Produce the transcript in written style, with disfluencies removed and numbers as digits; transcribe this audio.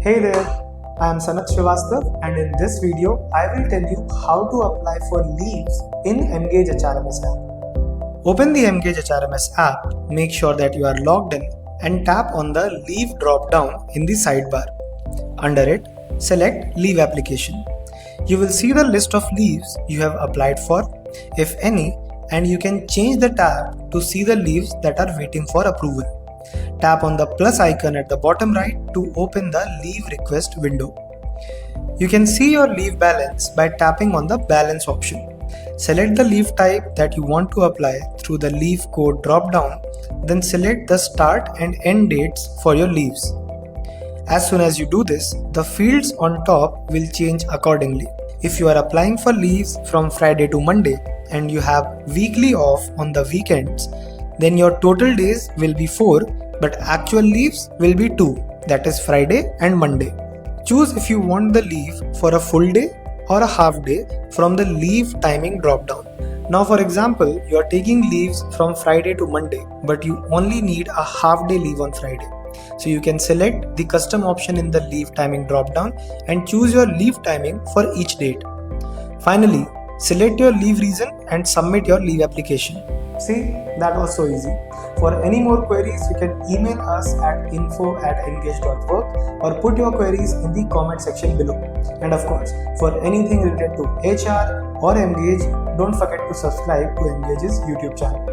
Hey there, I am Sanat Srivastav, and in this video, I will tell you how to apply for leaves in Emgage HRMS app. Open the Emgage HRMS app, make sure that you are logged in and tap on the Leave drop-down in the sidebar. Under it, select Leave Application. You will see the list of leaves you have applied for, if any, and you can change the tab to see the leaves that are waiting for approval. Tap on the plus icon at the bottom right to open the leave request window. You can see your leave balance by tapping on the balance option. Select the leave type that you want to apply through the leave code drop-down, then select the start and end dates for your leaves. As soon as you do this, the fields on top will change accordingly. If you are applying for leaves from Friday to Monday and you have weekly off on the weekends, then your total days will be 4, but actual leaves will be 2, that is Friday and Monday. Choose if you want the leave for a full day or a half day from the leave timing drop-down. Now for example, you are taking leaves from Friday to Monday, but you only need a half day leave on Friday. So you can select the custom option in the leave timing drop-down and choose your leave timing for each date. Finally, select your leave reason and submit your leave application. See, that was so easy. For any more queries, you can email us at info@emgage.work or put your queries in the comment section below. And of course, for anything related to HR or Emgage, don't forget to subscribe to Emgage's YouTube channel.